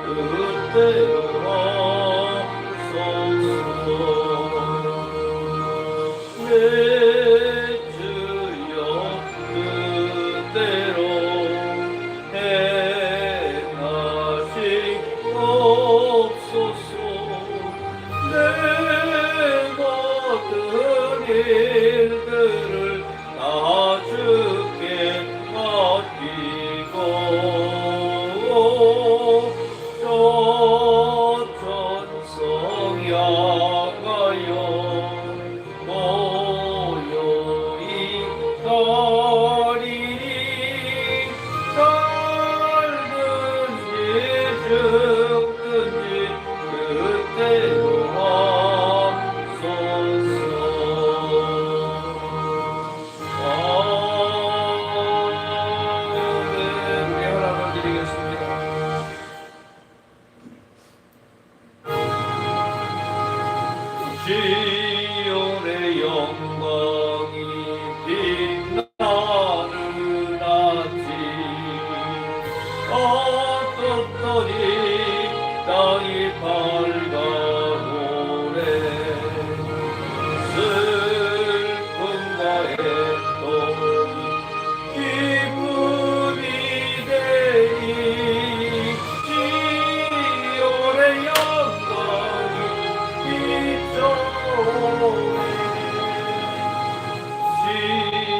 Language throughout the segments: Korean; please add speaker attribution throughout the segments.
Speaker 1: 그대로 하소서. 내 주여 그대로 행하시옵소서. 내 모든 일들을 다 주께 맡기고 저 천성 향하여 모여이 가리니 살든지 죽든지 그대로 하소서. 아멘. 예언함을 드리겠습니다. 지온의 영광이 빛나는 아침 어떻더니 땅이 밝아오네. 슬픔과 애통이 기쁨이 되니 지온의 영광이 빛나오네.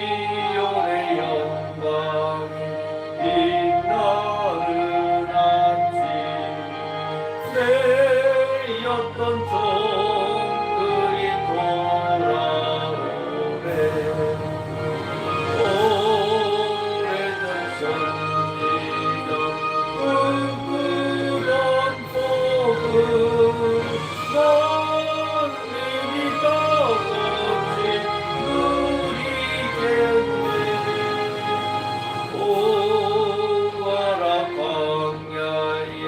Speaker 1: 지온의 영광이 빛나는 아침 내였던 종들이 돌아오네. 오래전 선지자 꿈꾸던 복음 만민이 다같이 누리겠네. 오가라 광야에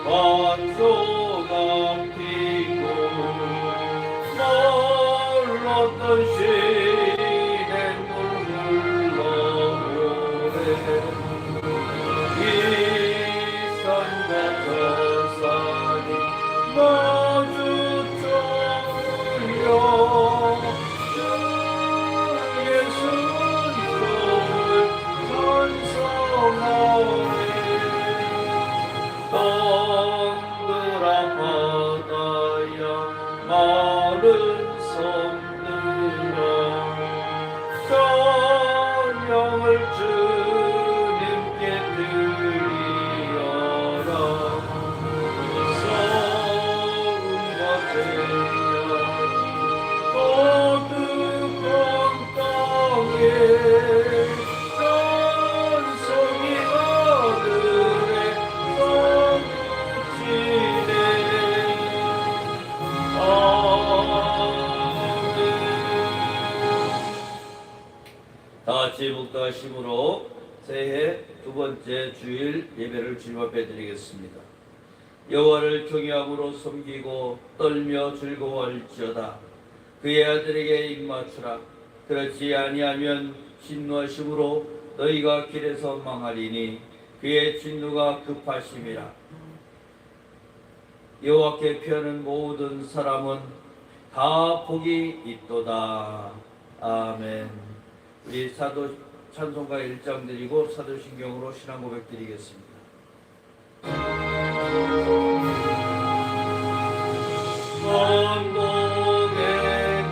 Speaker 1: 만소가 피고 말랐던 시냇물 흘러오네. 이 산과 저 산이 마주쳐요. 주 예수는 저를 찬송하네. 동그란 바다야 마른 섬들아 찬양을 주님께 드리어라. 성과 재앙이 거듭한 땅에 찬송이 하늘에 솟구치네. 아멘. 다같이 묵도하심으로 새해 두 번째 주일 예배를 주님 앞에 드리겠습니다. 여호와를 경외함으로 섬기고 떨며 즐거워할지어다. 그의 아들에게 입맞추라. 그렇지 아니하면 진노하심으로 너희가 길에서 망하리니 그의 진노가 급하심이라. 여호와께 피하는 모든 사람은 다 복이 있도다. 아멘. 우리 사도 찬송가 1장 드리고 사도신경으로 신앙 고백 드리겠습니다. 천국의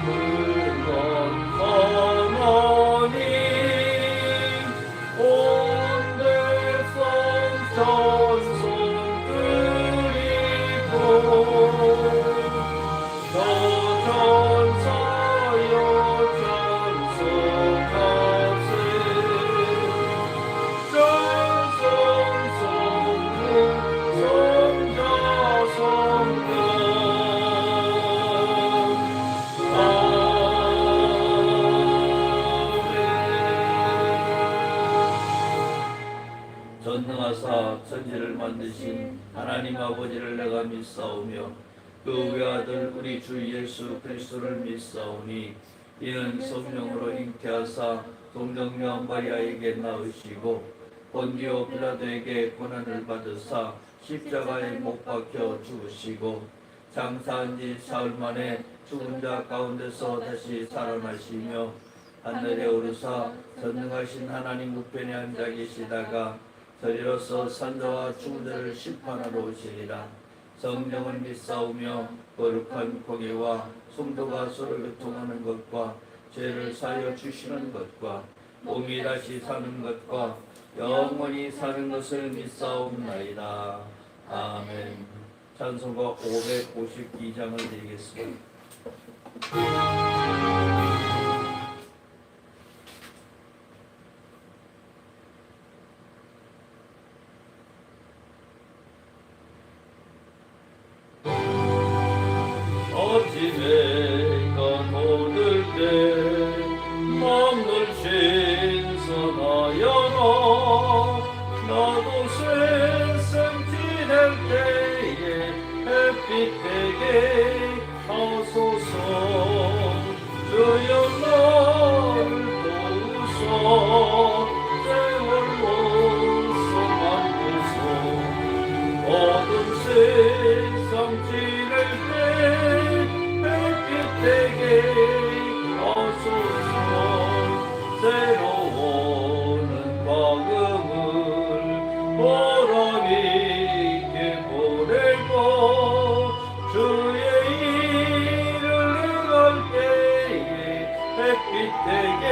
Speaker 1: 굴건 하나님 온 백성 찬송 드리고 저 천사여 찬송하세. 찬송 성령 성자 성령 전능하사 천지를 만드신 하나님 아버지를 내가 믿사오며 그 외아들 우리 주 예수 그리스도를 믿사오니 이는 성령으로 잉태하사 동정녀 마리아에게 낳으시고 본디오 빌라도에게 고난을 받으사 십자가에 못 박혀 죽으시고 장사한 지 사흘 만에 죽은 자 가운데서 다시 살아나시며 하늘에 오르사 전능하신 하나님 우편에 앉아 계시다가 저리로서 산자와 죽은 자를 심판하러 오시리라. 성령을 믿사오며 거룩한 공예와 성도가 서로 교통하는 것과 죄를 사하여 주시는 것과 몸이 다시 사는 것과 영원히 사는 것을 믿사옵나이다. 아멘. 찬송가 552장을 드리겠습니다. 아침에 가노들 때 맘을 신선하여라. 나도 세상 지낼 때에 햇빛 되게 하소서. 주여 나를 도우소. 세월로서 만드소. 어둠 세상 지낼 때 되게 하소서. 새로운 방음을 보람 있게 보내고 주의 일을 행할 때에 햇빛 되게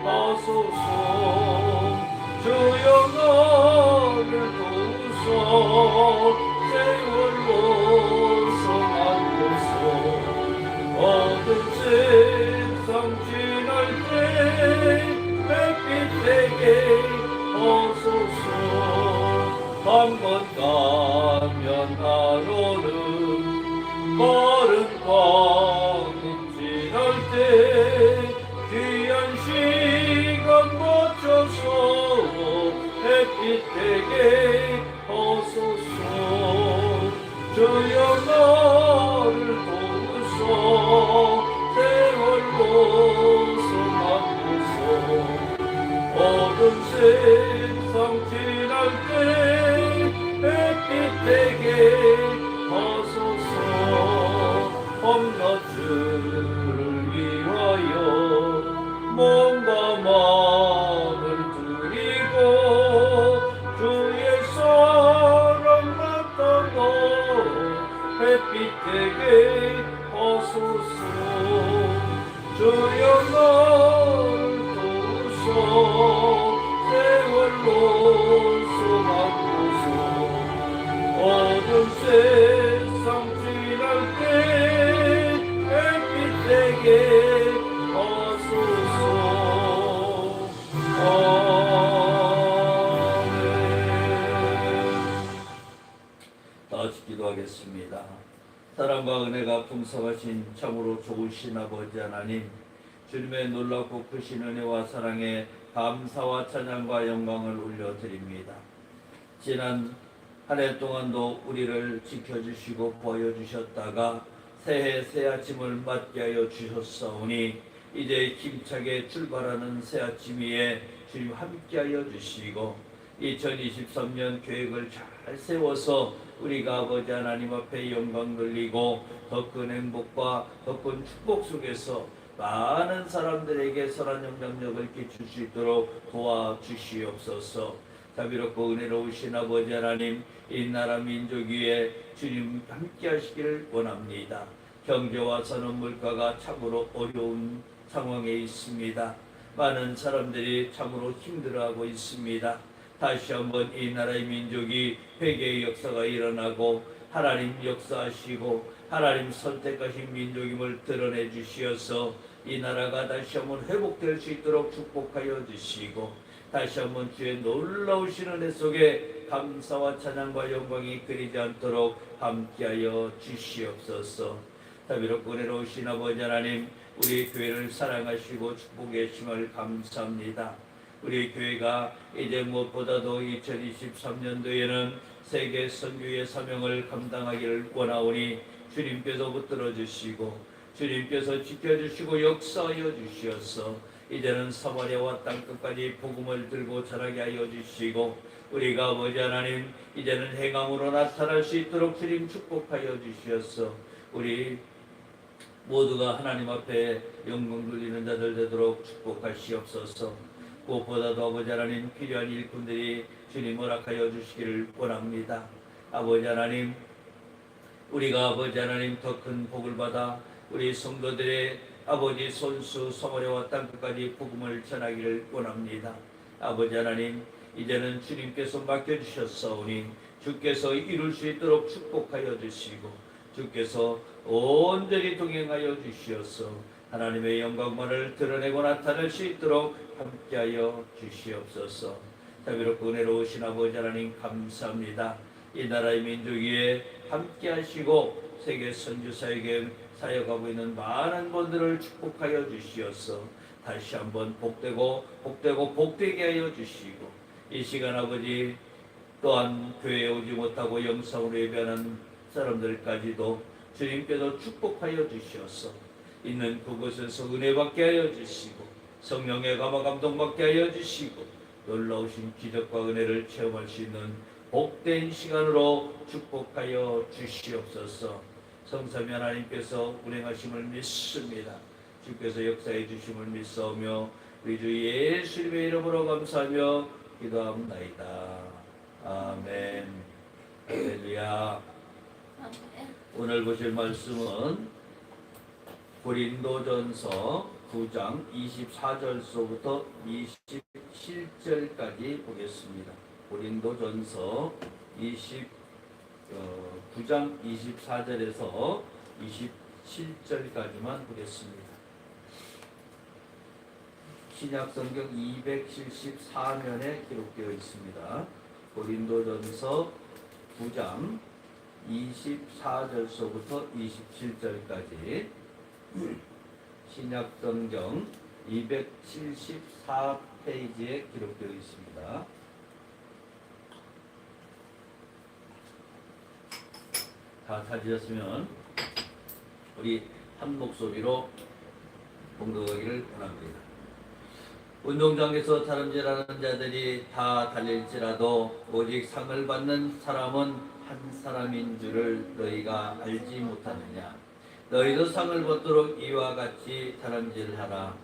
Speaker 1: 하소서. 주여 나를 도우소. 세월로서 만드소. 어둠 세상 지날 때 햇빛 되게 하소서. 한번 가면 하루는 빠른 밤이 지날 때 귀한 시간 맞춰서 햇빛 되게 하소서. 주여 나를 도우소. 세월로서 만드소. 어둠 세상 지날 때 햇빛 되게 하소서. 밤낮을 위하여 몸과 마음을 드리고 주의 사랑 나타나 햇빛 되게 하소서. 주여 나를 도우소. 세월로서 만드소. 어둠 세상 지날 때 햇빛 되게 하소서. 아멘. 다 같이 기도하겠습니다. 사랑과 은혜가 풍성하신 참으로 좋으신 아버지 하나님, 주님의 놀랍고 크신 은혜와 사랑에 감사와 찬양과 영광을 올려드립니다. 지난 한 해 동안도 우리를 지켜주시고 보여주셨다가 새해 새 아침을 맞게 하여 주셨사오니 이제 힘차게 출발하는 새 아침 위에 주님 함께 하여 주시고 2023년 계획을 잘 세워서 우리가 아버지 하나님 앞에 영광 돌리고 더 큰 행복과 더 큰 축복 속에서 많은 사람들에게 선한 영향력을 끼칠 수 있도록 도와주시옵소서. 자비롭고 은혜로우신 아버지 하나님, 이 나라 민족 위에 주님 함께 하시기를 원합니다. 경제와 산업 물가가 참으로 어려운 상황에 있습니다. 많은 사람들이 참으로 힘들어하고 있습니다. 다시 한번 이 나라의 민족이 회개의 역사가 일어나고 하나님 역사하시고 하나님 선택하신 민족임을 드러내 주시어서 이 나라가 다시 한번 회복될 수 있도록 축복하여 주시고 다시 한번 주의 놀라우신 은혜 속에 감사와 찬양과 영광이 끊이지 않도록 함께하여 주시옵소서. 자비롭고 은혜로우신 아버지 하나님, 우리 교회를 사랑하시고 축복해 주심을 감사합니다. 우리 교회가 이제 무엇보다도 2023년도에는 세계 선교의 사명을 감당하기를 원하오니 주님께서 붙들어 주시고 주님께서 지켜주시고 역사하여 주시어서 이제는 사마리아와 땅끝까지 복음을 들고 자라게 하여 주시고 우리가 아버지 하나님 이제는 행함으로 나타날 수 있도록 주님 축복하여 주시옵소서. 우리 모두가 하나님 앞에 영광 돌리는 자들 되도록 축복하시옵소서. 무엇보다도 아버지 하나님 필요한 일꾼들이 주님 허락하여 주시기를 원합니다. 아버지 하나님, 우리가 아버지 하나님 더 큰 복을 받아 우리 성도들의 아버지 손수 성원에와 땅끝까지 복음을 전하기를 원합니다. 아버지 하나님, 이제는 주님께서 맡겨주셨사오니 주께서 이룰 수 있도록 축복하여 주시고 주께서 온전히 동행하여 주시옵소서. 하나님의 영광만을 드러내고 나타낼 수 있도록 함께하여 주시옵소서. 자비롭고 은혜로우신 아버지 하나님 감사합니다. 이 나라의 민족 위에 함께하시고 세계 선교사에게 사역하고 있는 많은 분들을 축복하여 주시옵소서. 다시 한번 복되고 복되게 하여 주시고 이 시간 아버지 또한 교회에 오지 못하고 영상으로 예배하는 사람들까지도 주님께서 축복하여 주시옵소서. 있는 그곳에서 은혜 받게 하여 주시고 성령의 감화 감동 받게 하여 주시고 놀라우신 기적과 은혜를 체험할 수 있는 복된 시간으로 축복하여 주시옵소서. 성삼위 하나님께서 운행하심을 믿습니다. 주께서 역사해 주심을 믿사오며 우리 주 예수님의 이름으로 감사하며 기도합나이다. 아멘. 할렐루야. 오늘 보실 말씀은 고린도전서 9장 24절서부터 27절까지 보겠습니다. 고린도전서 9장 24절에서 27절까지만 보겠습니다. 신약성경 274면에 기록되어 있습니다. 고린도전서 9장 24절서부터 27절까지 신약성경 274페이지에 기록되어 있습니다. 다 찾으셨으면 우리 한 목소리로 봉독하기를 원합니다. 운동장에서 다름질하는 자들이 다 달릴지라도 오직 상을 받는 사람은 한 사람인 줄을 너희가 알지 못하느냐. 너희도 상을 받도록 이와 같이 다름질하라.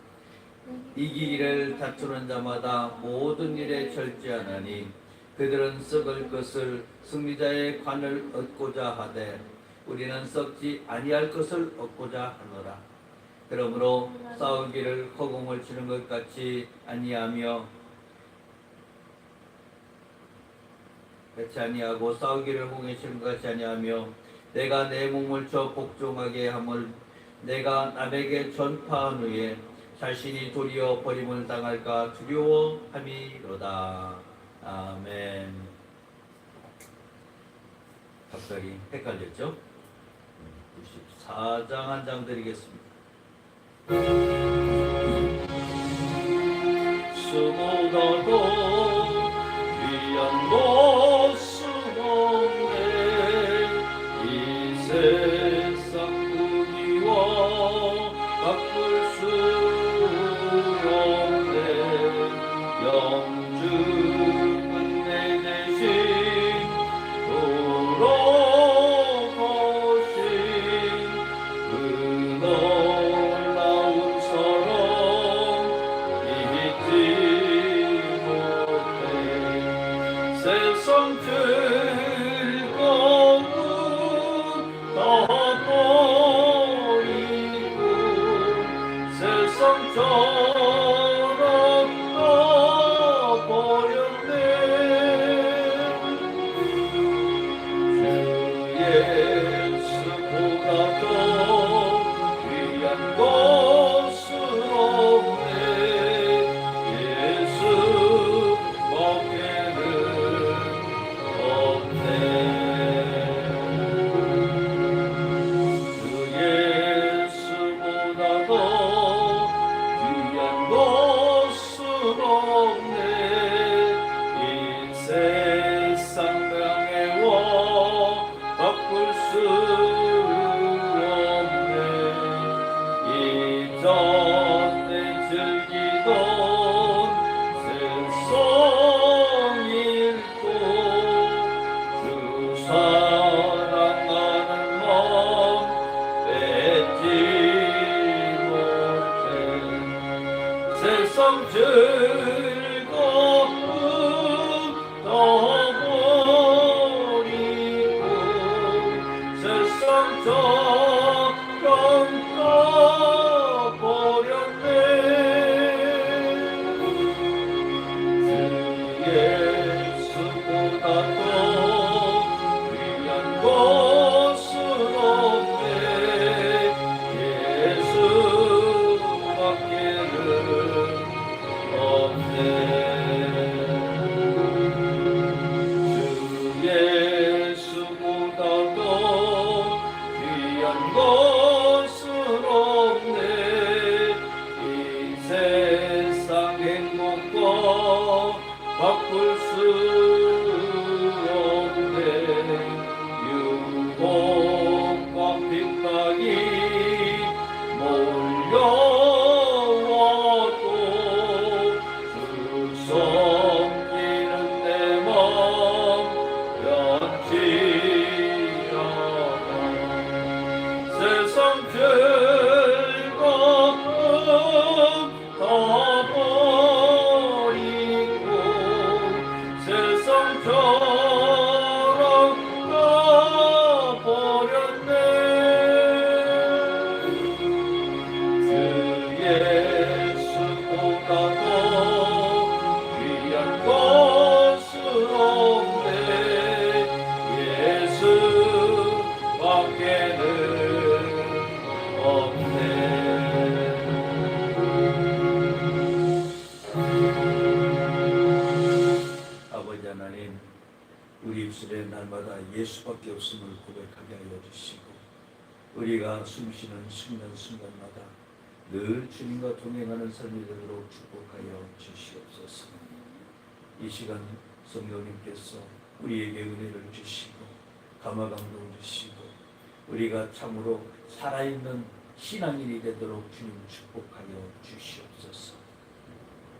Speaker 1: 이기기를 다투는 자마다 모든 일에 절제하나니 그들은 썩을 것을 승리자의 관을 얻고자 하되 우리는 썩지 아니할 것을 얻고자 하노라. 그러므로 싸우기를 허공을 치는 것 같이 아니하며 싸우기를 허공에 치는 것 같이 아니하며 내가 내 몸을 쳐 복종하게 함을 내가 남에게 전파한 후에 자신이 도리어 버림을 당할까 두려워함이로다. 아멘. 갑자기 헷갈렸죠? 94장 한 장 드리겠습니다. 수고하고 위한 것은 없네. 이 세상 분위와 바꿀 수 없네. 영주 끝내 대신 돌아가신 그 놀라운 사랑 잊지 못해. 세상 즐거움 다 버리고 세상 철학도 버렸네. 주 예수보다 더 귀한 것은 없네. 예수 밖에는 없네. 주 예수보다 더 귀한 것은 없네. 이 세상 명예와 바꿀 수 없네. 이전에 즐기던 세상 일들 즐거움 떠버리고 세상 저경 떠버렸네. 주 예수보다 더 귀한 것은 없네. 예수밖에는 없네. 주 예수보다 더 귀한 것은 없네. 이 세상 행복과 바꿀 수 없네. 유혹과 핍박이 몰려와도 주 섬기는 내 맘 변치 않아. 세상 즐거움 다 버리고 세상 저랑 다 버렸네. 주 예수보다 더 귀한 것은 없네. 예수밖에는 없네. 아버지 하나님, 우리 입술에 날마다 예수밖에 없음을 고백하게 하여 주시고 우리가 숨쉬는 순간순간마다 늘 주님과 동행하는 삶이 되도록 축복하여 주시옵소서. 이 시간 성령님께서 우리에게 은혜를 주시고 감화감동을 주시고 우리가 참으로 살아있는 신앙인이 되도록 주님 축복하여 주시옵소서.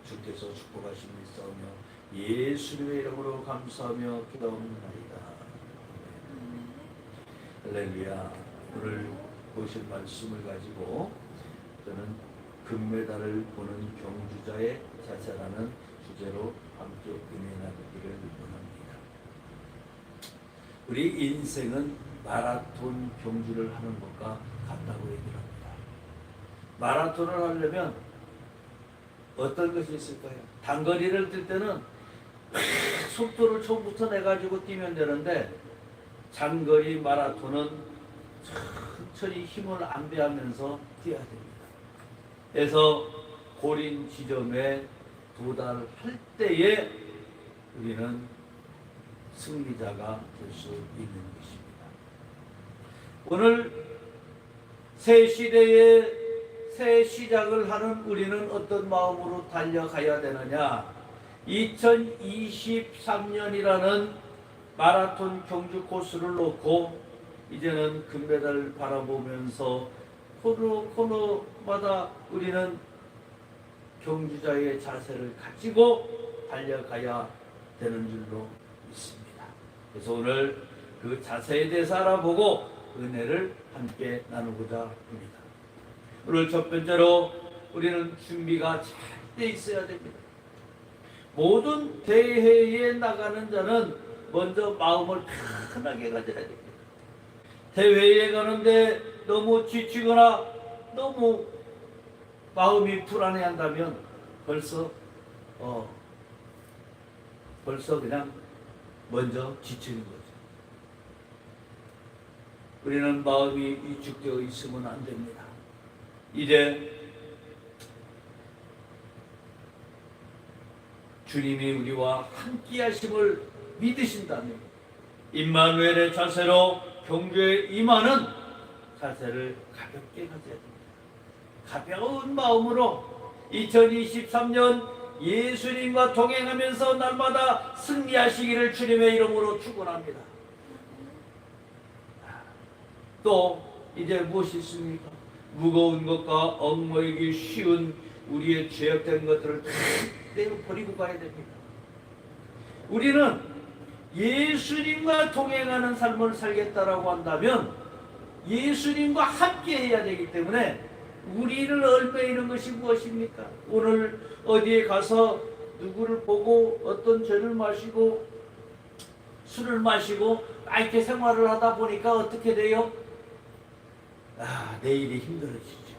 Speaker 1: 주께서 축복하심을 싸우며 예수님의 이름으로 감사하며 기도합니다. 할렐루야. 오늘 보실 말씀을 가지고 저는 금메달을 보는 경주자의 자세라는 주제로 함께 은혜 나누기를 원합니다. 우리 인생은 마라톤 경주를 하는 것과 같다고 얘기를 합니다. 마라톤을 하려면 어떤 것이 있을까요? 단거리를 뛸 때는 속도를 처음부터 내가지고 뛰면 되는데 장거리 마라톤은 천천히 힘을 안배하면서 뛰어야 됩니다. 그래서 고린 지점에 도달할 때에 우리는 승리자가 될 수 있는 것입니다. 오늘 새 시대에 새 시작을 하는 우리는 어떤 마음으로 달려가야 되느냐? 2023년이라는 마라톤 경주 코스를 놓고 이제는 금메달을 바라보면서 코너마다 우리는 경주자의 자세를 가지고 달려가야 되는 줄로 믿습니다. 그래서 오늘 그 자세에 대해서 알아보고 은혜를 함께 나누고자 합니다. 오늘 첫 번째로 우리는 준비가 잘 돼 있어야 됩니다. 모든 대회에 나가는 자는 먼저 마음을 편하게 가져야 됩니다. 대회에 가는데 너무 지치거나 너무 마음이 불안해한다면 벌써 그냥 먼저 지치는 거죠. 우리는 마음이 위축되어 있으면 안 됩니다. 이제 주님이 우리와 함께 하심을 믿으신다면 임마누엘의 자세로 경주에 임하는 자세를 가볍게 가져야 됩니다. 가벼운 마음으로 2023년 예수님과 동행하면서 날마다 승리하시기를 주님의 이름으로 축원합니다. 또 이제 무엇이 있습니까? 무거운 것과 얽매이기 쉬운 우리의 죄악된 것들을 다 내어버리고 가야 됩니다. 우리는 예수님과 동행하는 삶을 살겠다라고 한다면 예수님과 함께 해야 되기 때문에 우리를 얽매이는 것이 무엇입니까? 오늘 어디에 가서 누구를 보고 어떤 죄를 마시고 술을 마시고 이렇게 생활을 하다 보니까 어떻게 돼요? 내일이 힘들어지죠.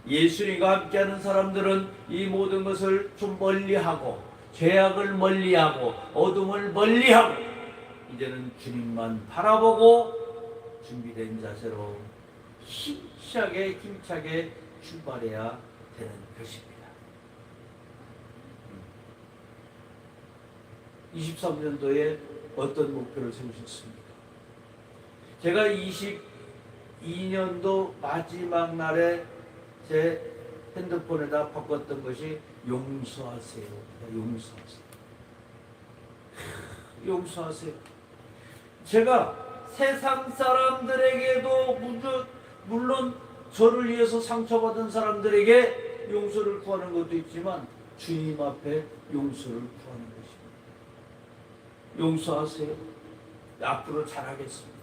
Speaker 1: 예수님과 함께하는 사람들은 이 모든 것을 좀 멀리하고 죄악을 멀리하고 어둠을 멀리하고 이제는 주님만 바라보고 준비된 자세로 힘차게 출발해야 되는 것입니다. 23년도에 어떤 목표를 세우셨습니까? 제가 22년도 마지막 날에 제 핸드폰에다 바꿨던 것이 용서하세요. 용서하세요. 제가 세상 사람들에게도 물론 저를 위해서 상처받은 사람들에게 용서를 구하는 것도 있지만 주님 앞에 용서를 구하는 것입니다. 용서하세요. 앞으로 잘하겠습니다.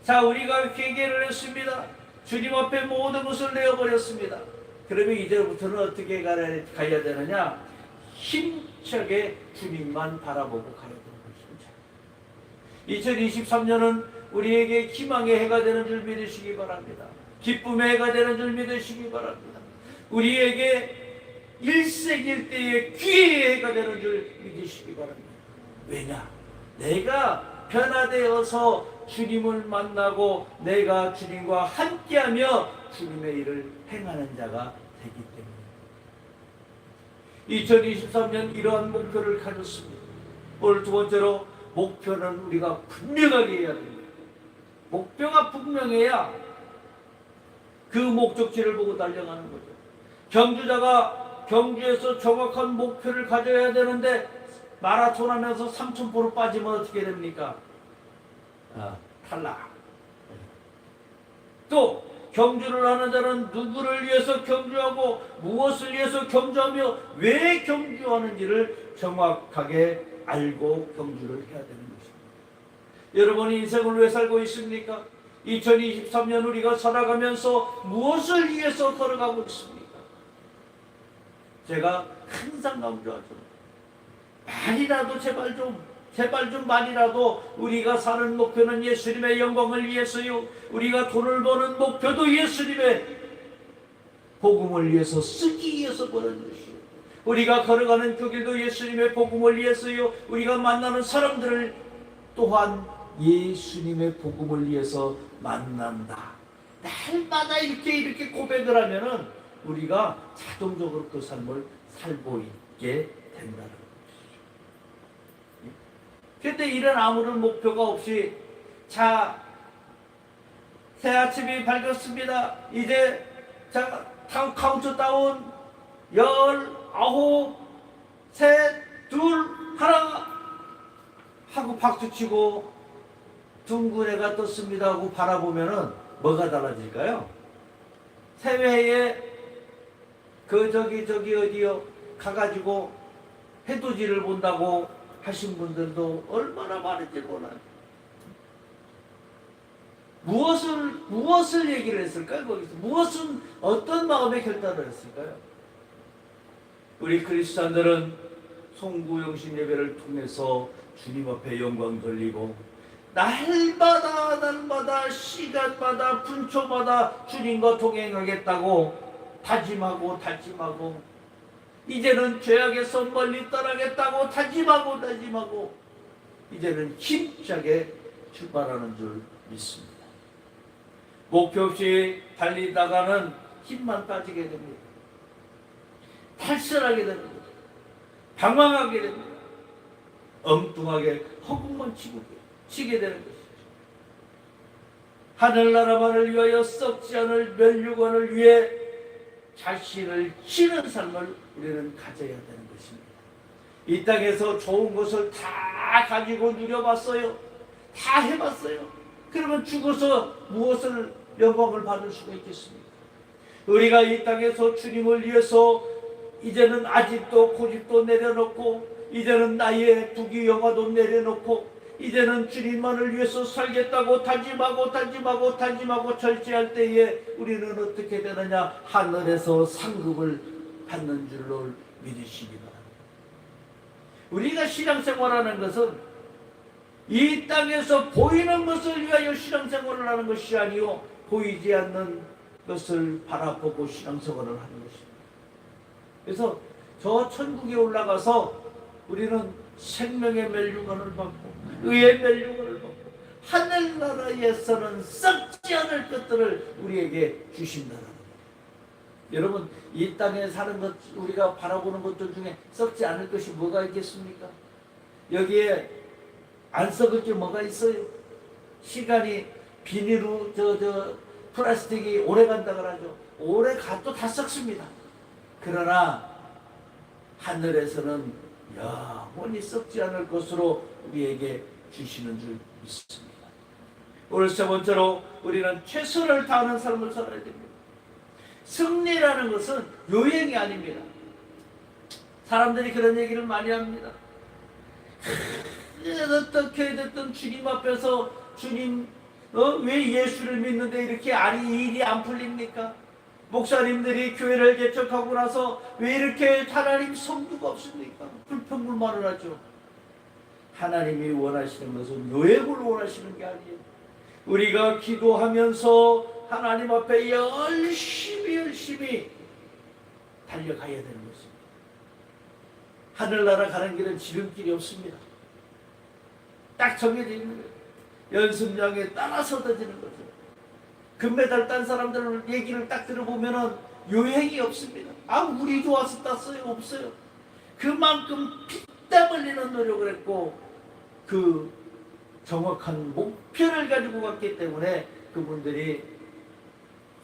Speaker 1: 자, 우리가 회개를 했습니다. 주님 앞에 모든 것을 내어버렸습니다. 그러면 이제부터는 어떻게 가야 되느냐? 힘차게 주님만 바라보고 가야 되는 것입니다. 2023년은 우리에게 희망의 해가 되는 줄 믿으시기 바랍니다. 기쁨의 해가 되는 줄 믿으시기 바랍니다. 우리에게 일생일대의 기회의 해가 되는 줄 믿으시기 바랍니다. 왜냐? 내가 변화되어서 주님을 만나고 내가 주님과 함께하며 주님의 일을 행하는 자가 되기 때문에 2023년 이러한 목표를 가졌습니다. 오늘 두 번째로 목표는 우리가 분명하게 해야 됩니다. 목표가 분명해야 그 목적지를 보고 달려가는 거죠. 경주자가 경주에서 정확한 목표를 가져야 되는데 마라톤 하면서 3,000보로 빠지면 어떻게 됩니까? 탈락. 또 경주를 하는 자는 누구를 위해서 경주하고 무엇을 위해서 경주하며 왜 경주하는지를 정확하게 알고 경주를 해야 되는 것입니다. 여러분이 인생을 왜 살고 있습니까? 2023년 우리가 살아가면서 무엇을 위해서 걸어가고 있습니까? 제가 항상 강조하죠. 말이라도 제발 좀 말이라도 우리가 사는 목표는 예수님의 영광을 위해서요. 우리가 돈을 버는 목표도 예수님의 복음을 위해서 쓰기 위해서 버는 것이요. 우리가 걸어가는 그 길도 예수님의 복음을 위해서요. 우리가 만나는 사람들을 또한 예수님의 복음을 위해서 만난다. 날마다 이렇게 고백을 하면은 우리가 자동적으로 그 삶을 살고 있게 된다는 거죠. 그때 이런 아무런 목표가 없이 자, 새 아침이 밝았습니다. 이제 자, 카운트다운 19, 셋, 둘, 하나 하고 박수치고 둥근 해가 떴습니다 하고 바라보면은 뭐가 달라질까요? 새해에 저기 어디요 가가지고 해돋이를 본다고 하신 분들도 얼마나 많은지 몰라요. 무엇을 얘기를 했을까요? 거기서 무엇은 어떤 마음의 결단을 했을까요? 우리 그리스도인들은 송구영신 예배를 통해서 주님 앞에 영광 돌리고 날마다 시간마다 분초마다 주님과 동행하겠다고 다짐하고 이제는 죄악에서 멀리 떠나겠다고 다짐하고 이제는 힘차게 출발하는 줄 믿습니다. 목표 없이 달리다가는 힘만 빠지게 됩니다. 탈선하게 됩니다. 방황하게 됩니다. 엉뚱하게 허공만 치게 되는 것이죠. 하늘나라만을 위하여 썩지 않을 면류관을 위해 자신을 치는 삶을 우리는 가져야 되는 것입니다. 이 땅에서 좋은 것을 다 가지고 누려봤어요. 다 해봤어요. 그러면 죽어서 무엇을 영광을 받을 수가 있겠습니까? 우리가 이 땅에서 주님을 위해서 이제는 아직도 고집도 내려놓고 이제는 나의 부귀 영화도 내려놓고 이제는 주님만을 위해서 살겠다고 다짐하고 절제할 때에 우리는 어떻게 되느냐? 하늘에서 상급을 받는 줄로 믿으시기 바랍니다. 우리가 신앙생활하는 것은 이 땅에서 보이는 것을 위하여 신앙생활을 하는 것이 아니요 보이지 않는 것을 바라보고 신앙생활을 하는 것입니다. 그래서 저 천국에 올라가서 우리는 생명의 멸류관을 받고 의의 멸류관을 받고 하늘나라에서는 썩지 않을 것들을 우리에게 주신다는 거예요. 여러분, 이 땅에 사는 것, 우리가 바라보는 것들 중에 썩지 않을 것이 뭐가 있겠습니까? 여기에 안 썩을 게 뭐가 있어요? 시간이 비닐로 플라스틱이 오래 간다 그러죠. 오래 가도 다 썩습니다. 그러나 하늘에서는 영원히 썩지 않을 것으로 우리에게 주시는 줄 믿습니다. 오늘 세 번째로 우리는 최선을 다하는 삶을 살아야 됩니다. 승리라는 것은 요행이 아닙니다. 사람들이 그런 얘기를 많이 합니다. 어떻게 됐든 주님 앞에서 주님 왜 예수를 믿는데 이렇게 일이 안 풀립니까? 목사님들이 교회를 개척하고 나서 왜 이렇게 하나님 성도가 없습니까? 불평불만을 하죠. 하나님이 원하시는 것은 요행을 원하시는 게 아니에요. 우리가 기도하면서 하나님 앞에 열심히 달려가야 되는 것입니다. 하늘나라 가는 길은 지름길이 없습니다. 딱 정해져 있는 거예요. 연습장에 따라서 더지는 거죠. 금메달 딴 사람들 얘기를 딱 들어보면은 요행이 없습니다. 우리 좋아서 땄어요? 없어요. 그만큼 피땀 흘리는 노력을 했고 그 정확한 목표를 가지고 갔기 때문에 그분들이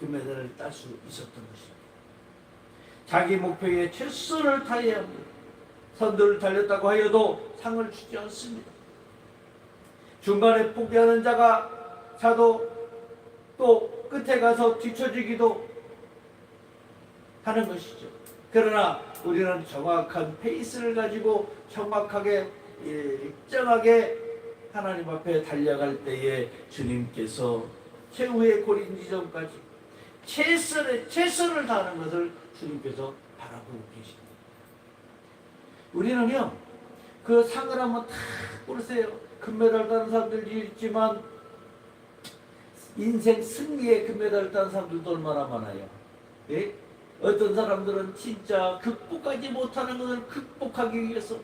Speaker 1: 금메달을 딸 수 있었던 것입니다. 자기 목표에 최선을 다해야 합니다. 선두를 달렸다고 하여도 상을 주지 않습니다. 중간에 포기하는 자도 또 끝에 가서 뒤처지기도 하는 것이죠. 그러나 우리는 정확한 페이스를 가지고 정확하게 일정하게 하나님 앞에 달려갈 때에 주님께서 최후의 고린 지점까지 최선을 다하는 것을 주님께서 바라보고 계십니다. 우리는요 그 상을 한번 탁 보세요. 금메달 따는 사람들도 있지만 인생 승리에 금메달 따는 사람들도 얼마나 많아요. 예? 어떤 사람들은 진짜 극복하지 못하는 것을 극복하기 위해서,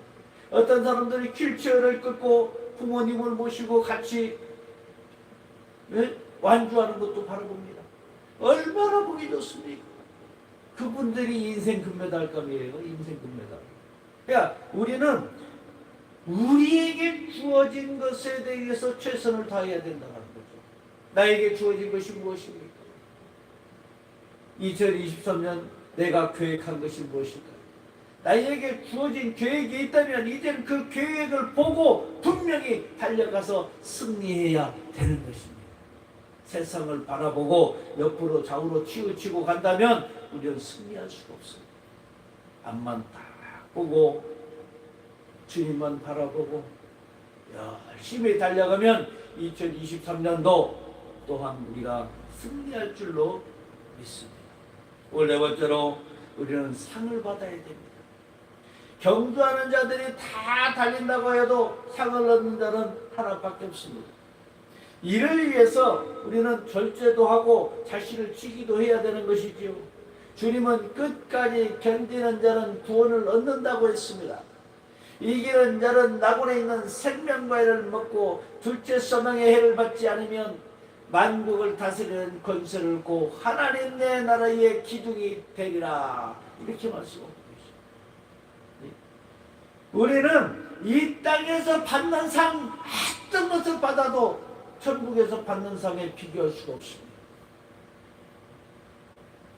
Speaker 1: 어떤 사람들이 휠체어를 끌고 부모님을 모시고 같이 완주하는 것도 바라봅니다. 얼마나 보기 좋습니까? 그분들이 인생 금메달감이에요. 인생 금메달. 그러니까 우리는 우리에게 주어진 것에 대해서 최선을 다해야 된다는 거죠. 나에게 주어진 것이 무엇입니까? 2023년 내가 계획한 것이 무엇일까요? 나에게 주어진 계획이 있다면 이제는 그 계획을 보고 분명히 달려가서 승리해야 되는 것입니다. 세상을 바라보고 옆으로 좌우로 치우치고 간다면 우리는 승리할 수가 없습니다. 앞만 딱 보고 주님만 바라보고 열심히 달려가면 2023년도 또한 우리가 승리할 줄로 믿습니다. 오늘 네 번째로 우리는 상을 받아야 됩니다. 경주하는 자들이 다 달린다고 해도 상을 얻는 자는 하나밖에 없습니다. 이를 위해서 우리는 절제도 하고 자신을 지기도 해야 되는 것이지요. 주님은 끝까지 견디는 자는 구원을 얻는다고 했습니다. 이기는 자는 낙원에 있는 생명과를 먹고 둘째 소망의 해를 받지 않으면 만국을 다스리는 권세를 얻고 하나님 내 나라의 기둥이 되리라. 이렇게 말씀하고 계십니다. 우리는 이 땅에서 받는 상 어떤 것을 받아도 천국에서 받는 상에 비교할 수가 없습니다.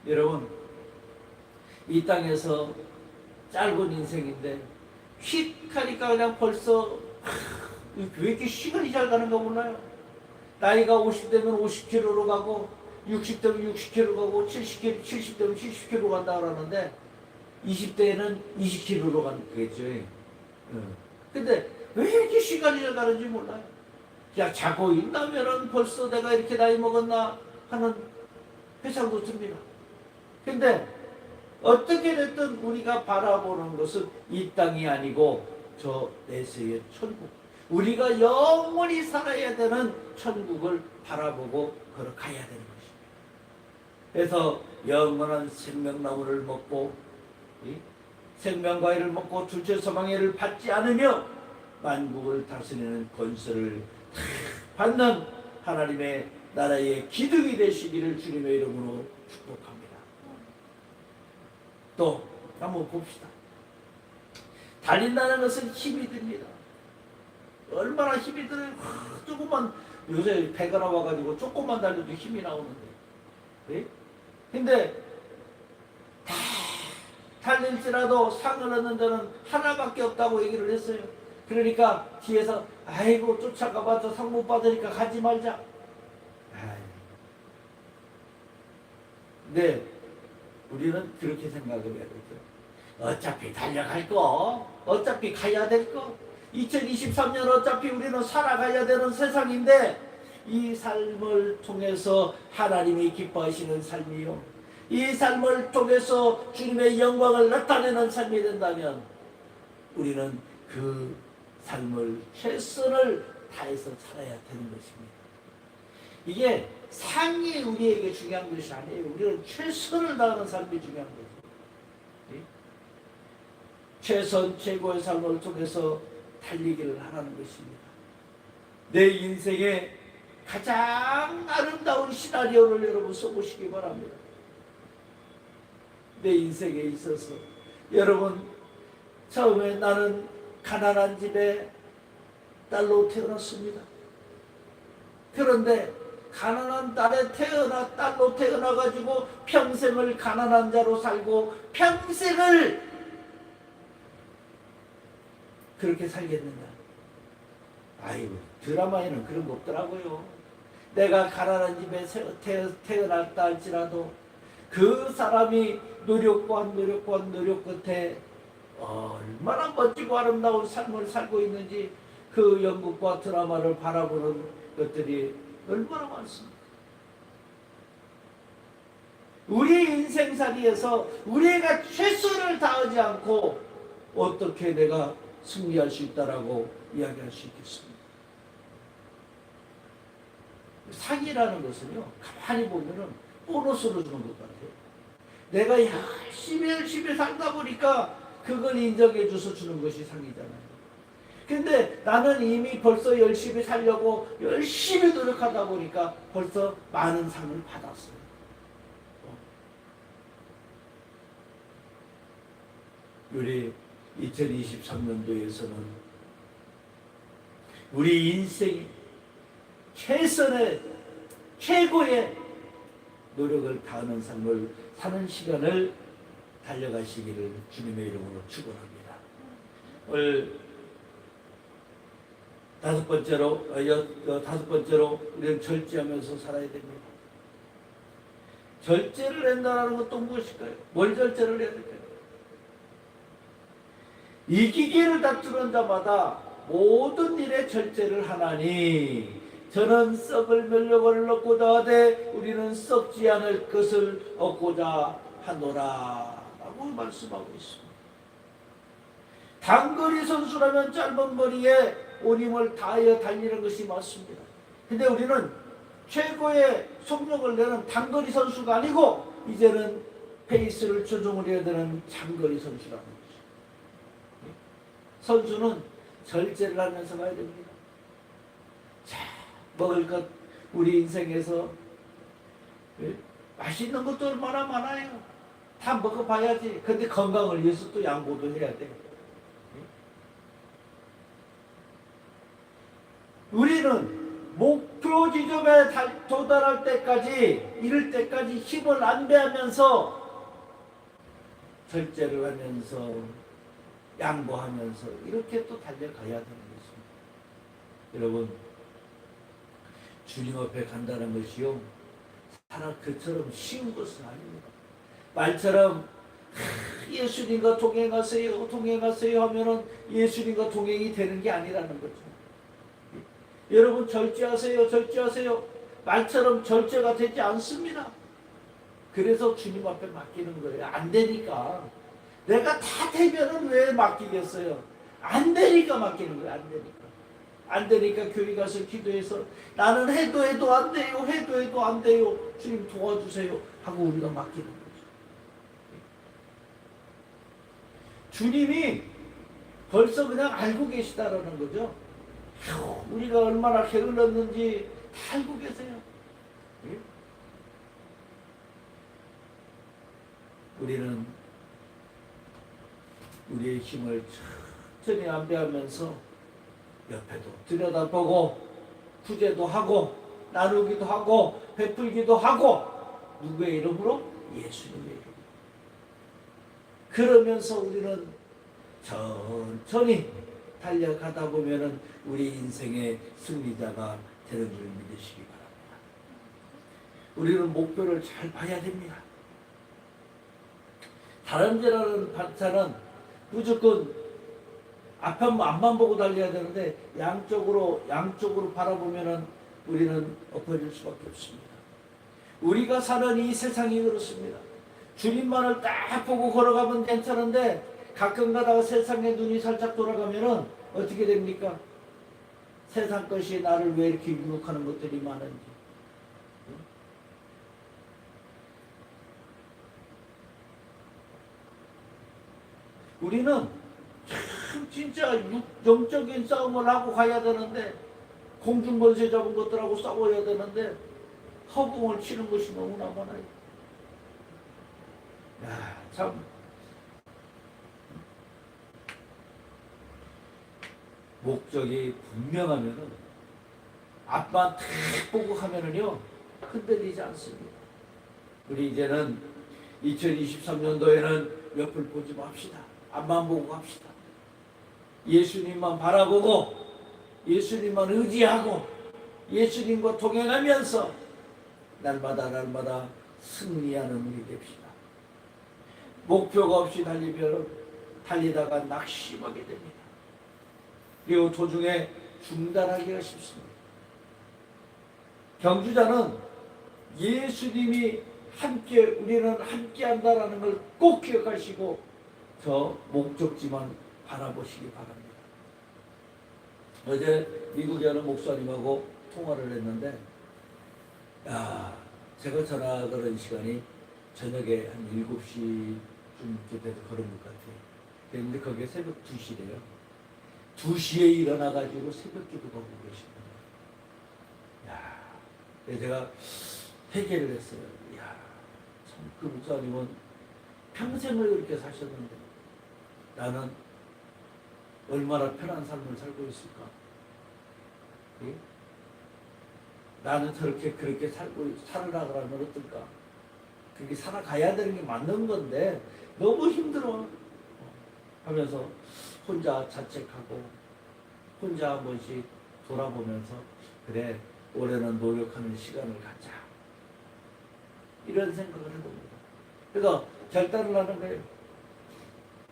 Speaker 1: 여러분, 이 땅에서 짧은 인생인데 휙 하니까 그냥 벌써 왜 이렇게 시간이 잘 가는가 몰라요. 나이가 50되면 50km로 가고 60되면 60km 가고 70되면 70km 간다 그러는데 20대에는 20km로 가는 거겠죠. 근데 왜 이렇게 시간이 가는지 몰라요. 야, 자고 있다면은 벌써 내가 이렇게 나이 먹었나 하는 회상도 듭니다. 근데 어떻게 됐든 우리가 바라보는 것은 이 땅이 아니고 저 내세의 천국, 우리가 영원히 살아야 되는 천국을 바라보고 걸어가야 되는 것입니다. 그래서 영원한 생명나무를 먹고 생명과일을 먹고 둘째 소망회를 받지 않으며 만국을 다스리는 권세를 받는 하나님의 나라의 기둥이 되시기를 주님의 이름으로 축복합니다. 또 한번 봅시다. 달린다는 것은 힘이 듭니다. 얼마나 힘이 들어요. 조금만, 요새 배가 나와가지고 조금만 달려도 힘이 나오는데, 네? 근데 다 달릴지라도 상을 얻는 자는 하나밖에 없다고 얘기를 했어요. 그러니까 뒤에서 아이고 쫓아가봐도 상 못 받으니까 가지 말자. 네, 우리는 그렇게 생각을 해야 되죠. 어차피 달려갈 거, 어차피 가야 될 거, 2023년 어차피 우리는 살아가야 되는 세상인데 이 삶을 통해서 하나님이 기뻐하시는 삶이요, 이 삶을 통해서 주님의 영광을 나타내는 삶이 된다면 우리는 그 삶을 최선을 다해서 살아야 되는 것입니다. 이게 상이 우리에게 중요한 것이 아니에요. 우리는 최선을 다하는 삶이 중요한 거죠. 최선 최고의 삶을 통해서 달리기를 하라는 것입니다. 내 인생의 가장 아름다운 시나리오를 여러분 써보시기 바랍니다. 내 인생에 있어서 여러분, 처음에 나는 가난한 집에 딸로 태어났습니다. 그런데 가난한 딸로 태어나가지고 평생을 가난한 자로 살고 평생을 그렇게 살겠는가? 아이고, 드라마에는 그런 거 없더라고요. 내가 가난한 집에 태어났다 할지라도 그 사람이 노력 끝에 얼마나 멋지고 아름다운 삶을 살고 있는지 그 연극과 드라마를 바라보는 것들이 얼마나 많습니다. 우리 인생살이에서 우리가 최선을 다하지 않고 어떻게 내가 승리할 수 있다라고 이야기할 수 있겠습니까? 상이라는 것은요, 가만히 보면은 보너스로 주는 것 같아요. 내가 열심히 살다 보니까 그걸 인정해 줘서 주는 것이 상이잖아요. 근데 나는 이미 벌써 열심히 살려고 열심히 노력하다 보니까 벌써 많은 상을 받았어요. 우리 2023년도에서는 우리 인생이 최선의 최고의 노력을 다하는 삶을 사는 시간을 달려가시기를 주님의 이름으로 축원합니다. 오늘 다섯 번째로 우리는 절제하면서 살아야 됩니다. 절제를 한다는 것도 무엇일까요? 뭘 절제를 해야 될까요? 이기기를 다투는 자마다 모든 일에 절제를 하나니 저는 썩을 멸류관을 얻고자 하되 우리는 썩지 않을 것을 얻고자 하노라 라고 말씀하고 있습니다. 단거리 선수라면 짧은 거리에 온 힘을 다하여 달리는 것이 맞습니다. 근데 우리는 최고의 속력을 내는 단거리 선수가 아니고 이제는 페이스를 조정을 해야 되는 장거리 선수라는 거죠. 선수는 절제를 하면서 가야 됩니다. 자, 먹을 것 우리 인생에서 맛있는 것도 얼마나 많아요. 다 먹어봐야지. 근데 건강을 위해서 또 양보도 해야 돼. 우리는 목표 지점에 도달할 때까지, 이를 때까지 힘을 안배하면서 절제를 하면서 양보하면서 이렇게 또 달려가야 되는 것입니다. 여러분, 주님 앞에 간다는 것이요, 하나 그처럼 쉬운 것은 아닙니다. 말처럼 예수님과 동행하세요, 동행하세요 하면은 예수님과 동행이 되는 게 아니라는 거죠. 여러분 절제하세요, 절제하세요. 말처럼 절제가 되지 않습니다. 그래서 주님 앞에 맡기는 거예요. 안 되니까. 내가 다 되면은 왜 맡기겠어요? 안 되니까 맡기는 거예요. 안 되니까. 안 되니까 교회 가서 기도해서 나는 해도 안 돼요. 해도 안 돼요. 주님 도와주세요. 하고 우리가 맡기는 거죠. 주님이 벌써 그냥 알고 계시다라는 거죠. 우리가 얼마나 게을렀는지 다 알고 계세요. 우리는 우리의 힘을 천천히 안배하면서 옆에도 들여다보고 구제도 하고 나누기도 하고 베풀기도 하고 누구의 이름으로? 예수님의 이름으로. 그러면서 우리는 천천히 달려가다 보면은 우리 인생의 승리자가 되는 줄 믿으시기 바랍니다. 우리는 목표를 잘 봐야 됩니다. 다람쥐라는 반차는 무조건 앞만 보고 달려야 되는데 양쪽으로 바라보면은 우리는 엎어질 수밖에 없습니다. 우리가 사는 이 세상이 그렇습니다. 주님만을 딱 보고 걸어가면 괜찮은데 가끔 가다가 세상에 눈이 살짝 돌아가면은 어떻게 됩니까? 세상 것이 나를 왜 이렇게 유혹하는 것들이 많은지. 우리는 참 진짜 영적인 싸움을 하고 가야 되는데 공중권세 잡은 것들하고 싸워야 되는데 허공을 치는 것이 너무나 많아요. 야, 참 목적이 분명하면은 앞만 탁 보고 하면은요 흔들리지 않습니다. 우리 이제는 2023년도에는 옆을 보지 맙시다. 앞만 보고 갑시다. 예수님만 바라보고 예수님만 의지하고 예수님과 동행하면서 날마다 승리하는 우리 됩시다. 목표가 없이 달리다가 낙심하게 됩니다. 그리고 도중에 중단하기가 쉽습니다. 경주자는 예수님이 우리는 함께 한다라는 걸 꼭 기억하시고 저 목적지만 바라보시기 바랍니다. 어제 미국에 있는 목사님하고 통화를 했는데 제가 전화 걸은 시간이 저녁에 한 7시쯤 돼서 걸은 것 같아요. 그런데 거기에 새벽 2시래요. 2시에 일어나가지고 새벽 기도가 하고 계십니다. 그래서 제가 회개를 했어요. 참 그 목사님은 평생을 그렇게 사셨는데 나는 얼마나 편한 삶을 살고 있을까? 예? 나는 그렇게 살으라 그러면 어떨까? 그렇게 살아가야 되는 게 맞는 건데 너무 힘들어 하면서 혼자 자책하고 혼자 한 번씩 돌아보면서 그래 올해는 노력하는 시간을 갖자 이런 생각을 해봅니다. 그래서 결단을 하는 거예요.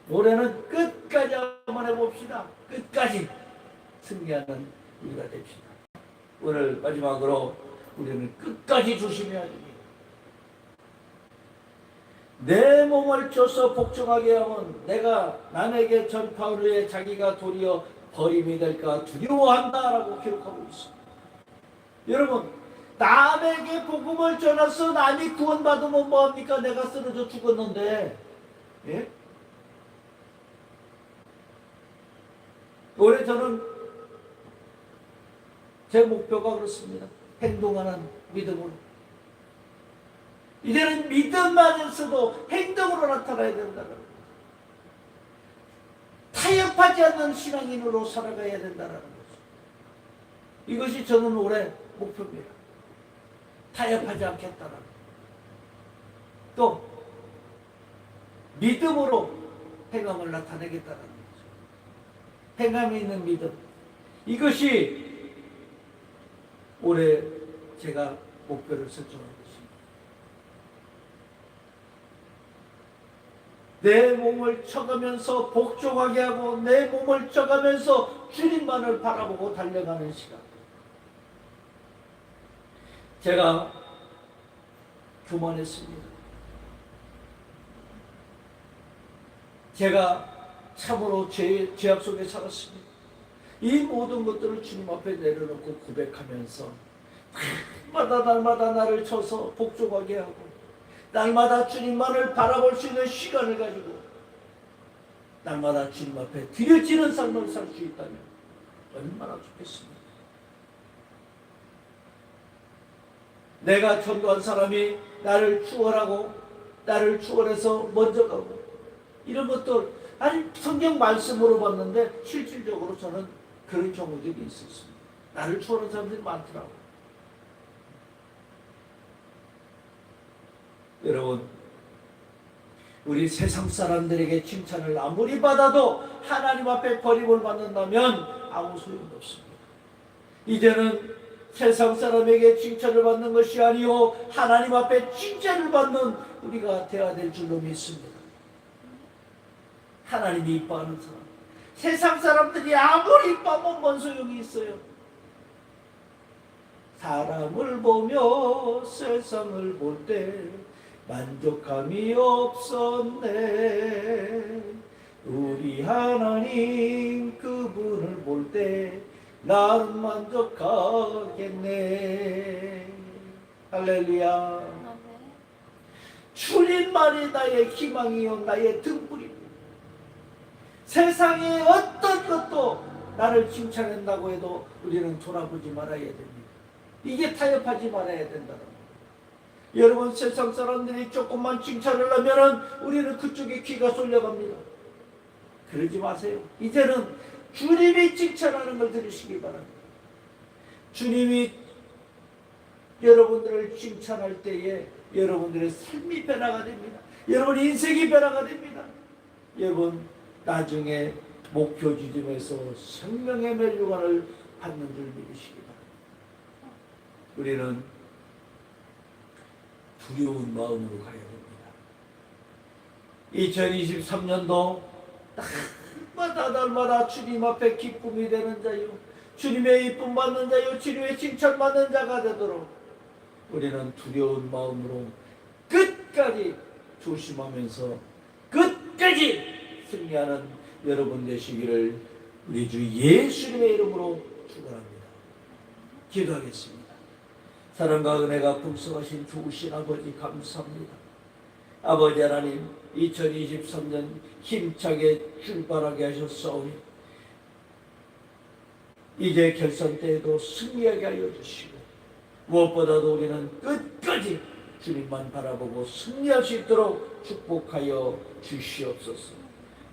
Speaker 1: 올해는 끝까지 한번 해봅시다. 끝까지 승리하는 우리가 됩시다. 오늘 마지막으로 우리는 끝까지 조심해야 됩니다. 내 몸을 줘서 복종하게 하면 내가 남에게 전파한 후에 자기가 도리어 버림이 될까 두려워한다라고 기록하고 있습니다. 여러분 남에게 복음을 전해서 남이 구원받으면 뭐합니까? 내가 쓰러져 죽었는데 예? 올해 저는 제 목표가 그렇습니다. 행동하는 믿음으로. 이제는 믿음만으로도 행동으로 나타나야 된다는 거예요. 타협하지 않는 신앙인으로 살아가야 된다는 거죠. 이것이 저는 올해 목표입니다. 타협하지 않겠다는 거예요. 또 믿음으로 행함을 나타내겠다는 거죠. 행함이 있는 믿음. 이것이 올해 제가 목표를 설정한 것입니다. 내 몸을 쳐가면서 복종하게 하고 내 몸을 쳐가면서 주님만을 바라보고 달려가는 시간. 제가 교만했습니다. 제가 참으로 죄악 속에 살았습니다. 이 모든 것들을 주님 앞에 내려놓고 고백하면서 날마다 나를 쳐서 복종하게 하고 날마다 주님만을 바라볼 수 있는 시간을 가지고 날마다 주님 앞에 드려지는 삶을 살 수 있다면 얼마나 좋겠습니까? 내가 전도한 사람이 나를 추월하고 나를 추월해서 먼저 가고 이런 것들 아니 성경 말씀으로 봤는데 실질적으로 저는 그런 경우들이 있었습니다. 나를 추월하는 사람들이 많더라고요. 여러분, 우리 세상 사람들에게 칭찬을 아무리 받아도 하나님 앞에 버림을 받는다면 아무 소용이 없습니다. 이제는 세상 사람에게 칭찬을 받는 것이 아니요 하나님 앞에 칭찬을 받는 우리가 되어야 될 줄로 믿습니다. 하나님이 이뻐하는 사람, 세상 사람들이 아무리 이뻐하면 뭔 소용이 있어요? 사람을 보며 세상을 볼 때 만족함이 없었네. 우리 하나님 그분을 볼 때 나는 만족하겠네. 할렐루야. 주님만이 나의 희망이요 나의 등불입니다. 세상의 어떤 것도 나를 칭찬한다고 해도 우리는 돌아보지 말아야 됩니다. 이게 타협하지 말아야 된다는 거예요. 여러분, 세상 사람들이 조금만 칭찬을 하면은 우리는 그쪽에 귀가 쏠려갑니다. 그러지 마세요. 이제는 주님이 칭찬하는 걸 들으시기 바랍니다. 주님이 여러분들을 칭찬할 때에 여러분들의 삶이 변화가 됩니다. 여러분 인생이 변화가 됩니다. 여러분 나중에 목표 지점에서 생명의 멸류관을 받는 줄 믿으시기 바랍니다. 우리는 두려운 마음으로 가야 됩니다. 2023년도 날마다 주님 앞에 기쁨이 되는 자요, 주님의 이쁨 받는 자요, 주님의 칭찬 받는 자가 되도록 우리는 두려운 마음으로 끝까지 조심하면서 끝까지 승리하는 여러분 되시기를 우리 주 예수님의 이름으로 축원합니다. 기도하겠습니다. 사랑과 은혜가 풍성하신 좋으신 아버지 감사합니다. 아버지 하나님, 2023년 힘차게 출발하게 하셨사오니 이제 결산 때에도 승리하게 하여 주시고 무엇보다도 우리는 끝까지 주님만 바라보고 승리할 수 있도록 축복하여 주시옵소서.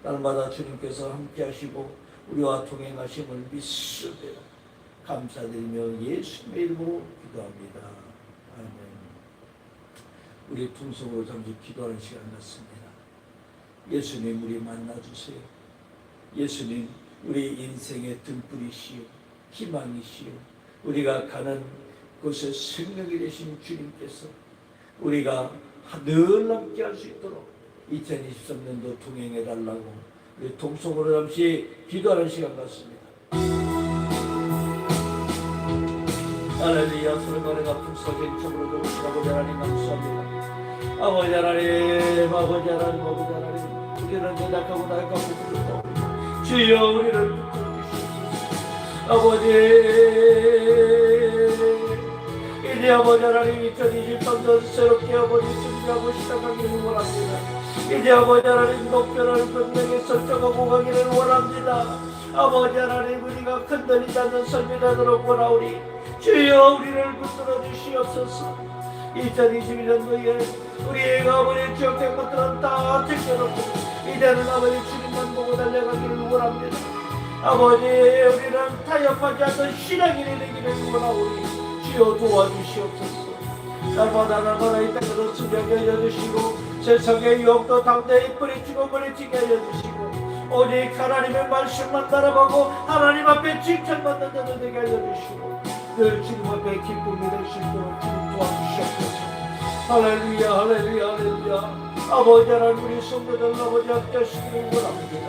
Speaker 1: 날마다 주님께서 함께 하시고 우리와 동행하심을 믿습니다. 감사드리며 예수님의 이름으로 기도합니다. 아멘. 우리 통성으로 잠시 기도하는 시간 같습니다. 예수님, 우리 만나주세요. 예수님, 우리 인생의 등불이시오, 희망이시오. 우리가 가는 곳에 생명이 되신 주님께서 우리가 늘 함께 할 수 있도록 2023년도 동행해 달라고 우리 통성으로 잠시 기도하는 시간 같습니다. 할렐루야. 서로간에 갚은 서진 참으로 좋으신 아버지 하나님 감사합니다. 아버지 하나님, 아버지 하나님, 아버지 하나님, 우리는 연약하고 나약하고 부족하오. 주여 우리를 붙들어주시옵소서. 아버지, 이제 아버지 하나님 2023년 새롭게 아버지 준비하고 시작하기를 원합니다. 이제 아버지 하나님 목표를 분명히 설정하고 가기를 원합니다. 아버지 하나님, 우리가 흔들리지 않는 삶이 되도록 원하오니 주여 우리를 붙들어 주시옵소서. 2021년도에 우리의 아버지 기억된 것들은 다 제껴놓고 이제는 아버지 주님만 보고 달려가기를 원합니다. 아버지, 우리는 타협하지 않는 신앙이 되기를 원하오니 주여 도와주시옵소서. 날마다 이 땅에서 순정히 알려주시고 세상의 유혹도 당대히 뿌리치고 물리치게 알려주시고 오직 하나님의 말씀만 따라가고 하나님 앞에 칭찬받는 자들 되게 알려주시고 늘 주님 앞에 기쁨이 될 수 있도록 주님 도와주시옵소서. 할렐루야, 할렐루야, 할렐루야. 아버지 하나님, 우리 성도들 아버지 합주시기를 원합니다.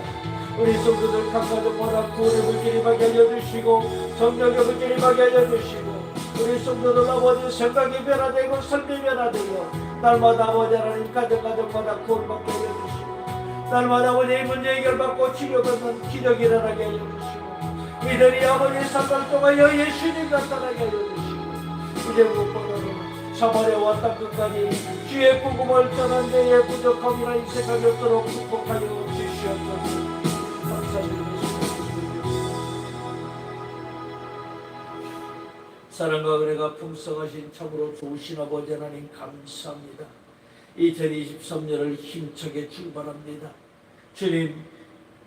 Speaker 1: 우리 성도들 각가정마다 구원의 물질이 임하게 알려주시고 성령의 물질이 임하게 알려주시고 우리 성도들 아버지 생각이 변화되고 삶이 변화되고 날마다 아버지 하나님 가정마다 구원받게 알려주시고 날마다 아버지의 문제 해결받고 치료받는 기적이 일어나게 알려주시고 이들이 아버지의 삶을 통하여 예수님 나타나게 알려주시고 이제 무엇보다도 사마리아와 땅 끝까지 주의 복음을 전한 데에 부족함이나 인색함이 없도록 축복하여 주시옵소서. 사랑과 은혜가 풍성하신 참으로 좋으신 아버지 하나님 감사합니다. 2023년을 힘차게 출발합니다. 주님,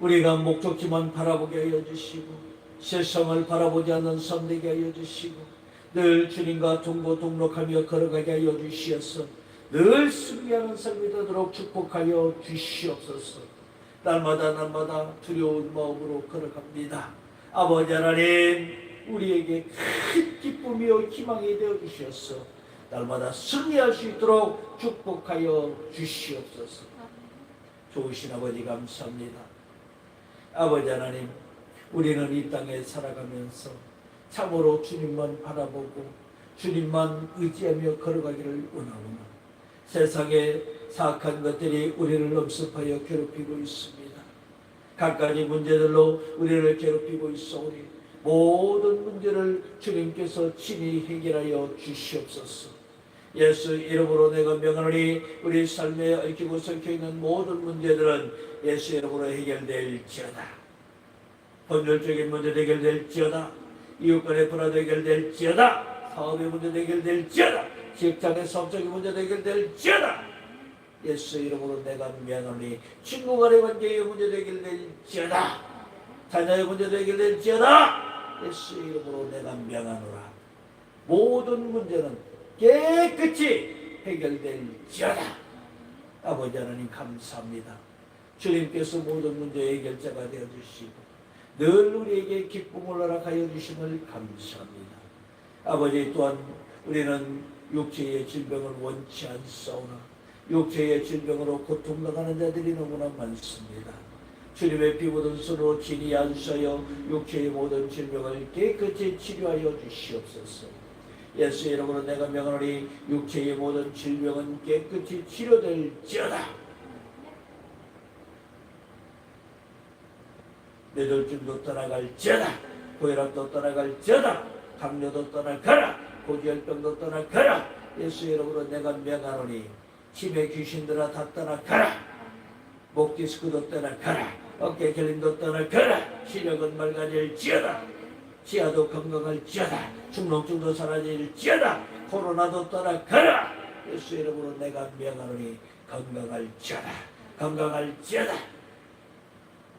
Speaker 1: 우리가 목적지만 바라보게 하여 주시고 세상을 바라보지 않는 삶 되게 하여 주시고 늘 주님과 동고동락하며 걸어가게 하여 주시어서 늘 승리하는 삶이 되도록 축복하여 주시옵소서. 날마다 두려운 마음으로 걸어갑니다. 아버지 하나님, 우리에게 큰 기쁨이요 희망이 되어 주시어서 날마다 승리할 수 있도록 축복하여 주시옵소서. 좋으신 아버지 감사합니다. 아버지 하나님, 우리는 이 땅에 살아가면서 참으로 주님만 바라보고 주님만 의지하며 걸어가기를 원하오나 세상에 사악한 것들이 우리를 엄습하여 괴롭히고 있습니다. 각가지 문제들로 우리를 괴롭히고 있사오니 모든 문제를 주님께서 친히 해결하여 주시옵소서. 예수 이름으로 내가 명하노니 우리 삶에 얽히고 섞여있는 모든 문제들은 예수 이름으로 해결될지어다. 법률적인 문제도 해결될지어다. 이웃간의 불화도 해결될지어다. 사업의 문제도 해결될지어다. 직장의 사업적인 문제도 해결될지어다. 예수 이름으로 내가 명하노니 친구 간의 관계의 문제도 해결될지어다. 자녀의 문제도 해결될지어다. 예수 이름으로 내가 명하노라. 모든 문제는 깨끗이 해결될지어다. 아버지 하나님 감사합니다. 주님께서 모든 문제의 해결자가 되어주시고 늘 우리에게 기쁨을 허락하여 주심을 감사합니다. 아버지 또한 우리는 육체의 질병을 원치 않사오나 육체의 질병으로 고통당하는 자들이 너무나 많습니다. 주님의 피 묻은 손으로 진히 안수하여 육체의 모든 질병을 깨끗이 치료하여 주시옵소서. 예수 이름으로 내가 명하노니 육체의 모든 질병은 깨끗이 치료될지어다. 뇌졸중도 떠나갈지어다. 고혈압도 떠나갈지어다. 당뇨도 떠나가라. 고지혈병도 떠나가라. 예수 이름으로 내가 명하노니 치매 귀신들아 다 떠나가라. 목 디스크도 떠나가라. 어깨 결림도 떠나가라. 시력은 맑아질지어다. 치아도 건강할지어다. 중농증도 사라질지어다. 코로나도 떠나가라. 예수 이름으로 내가 명하노니 건강할지어다. 건강할지어다.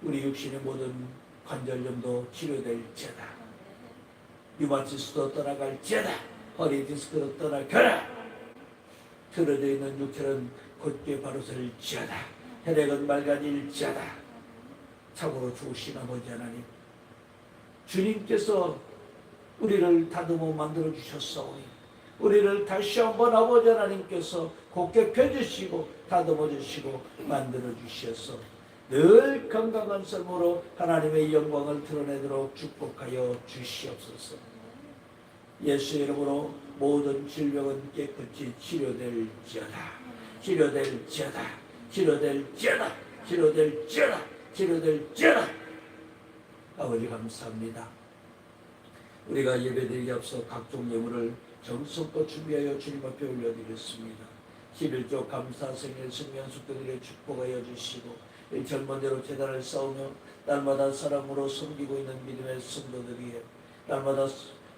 Speaker 1: 우리 육신의 모든 관절염도 치료될지어다. 류마티스도 떠나갈지어다. 허리 디스크도 떠나가라. 틀어져 있는 육체는 곧게 바로 설지어다. 혈액은 맑아질지어다. 참으로 좋으신 아버지 하나님, 주님께서 우리를 다듬어 만들어 주셨사오니 우리를 다시 한번 아버지 하나님께서 곱게 펴주시고 다듬어 주시고 만들어 주셔서 늘 건강한 삶으로 하나님의 영광을 드러내도록 축복하여 주시옵소서. 예수 이름으로 모든 질병은 깨끗이 치료될지어다. 치료될지어다. 치료될지어다. 치료될지어다. 치료될지어다. 아버지 감사합니다. 우리가 예배드리기 앞서 각종 예물을 정성껏 준비하여 주님 앞에 올려드리겠습니다. 11조 감사 생일 승리한 숙도들의 축복하여 주시고 이 젊은대로 재단을 쌓으며 날마다 사랑으로 섬기고 있는 믿음의 성도들이여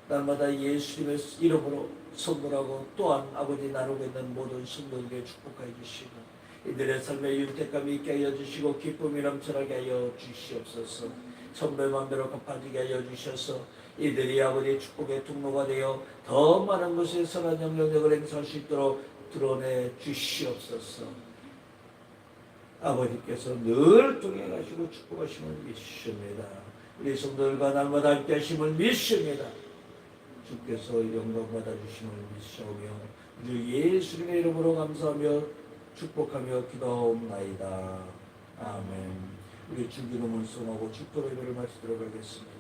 Speaker 1: 날마다 예수님의 이름으로 선물하고 또한 아버지 나누고 있는 모든 성도들에게 축복하여 주시고 이들의 삶에 윤택감이 있게 하여 주시고 기쁨이 넘쳐나게 하여 주시옵소서. 천배만배로 갚아지게 하여 주셔서 이들이 아버지의 축복의 통로가 되어 더 많은 곳에 선한 영향력을 행사할 수 있도록 드러내 주시옵소서. 아버지께서 늘 동행하시고 축복하심을 믿습니다. 우리 성도들과 날마다 함께 하심을 믿습니다. 주께서 영광 받아주심을 믿사오며 우리 예수님의 이름으로 감사하며 축복하며 기도하옵나이다. 아멘. 우리 주기도문颂하고 축도 예배를 마치도록 하겠습니다.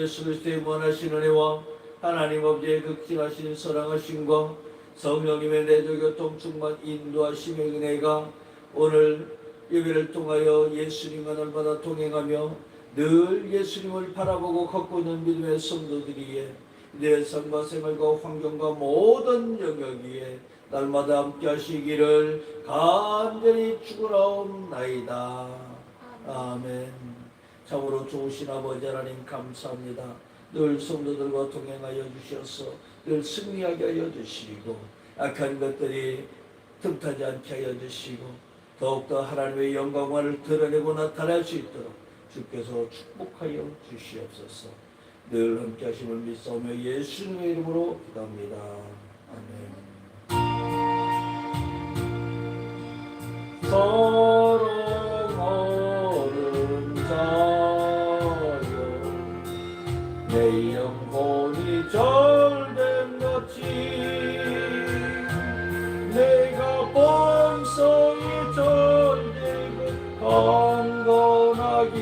Speaker 1: 예수 그리스도의 무한하신 은혜와 하나님 아버지의 극진하신 사랑하심과 성령님의 내조 교통 충만 인도하심의 은혜가 오늘 예배를 통하여 예수님과 날마다 동행하며 늘 예수님을 바라보고 걷고 있는 믿음의 성도들이에 내 삶과 생활과 환경과 모든 영역 위에 날마다 함께 하시기를 간절히 축원하옵나이다. 아멘. 참으로 좋으신 아버지 하나님 감사합니다. 늘 성도들과 동행하여 주셔서 늘 승리하게 하여 주시고 악한 것들이 틈타지 않게 하여 주시고 더욱더 하나님의 영광을 드러내고 나타낼 수 있도록 주께서 축복하여 주시옵소서. 늘 함께 하심을 믿사오며 예수님의 이름으로 기도합니다. 아멘. 사랑하는 자여 내 영혼이 절된 같이 내가 범성이 절되고 강건하기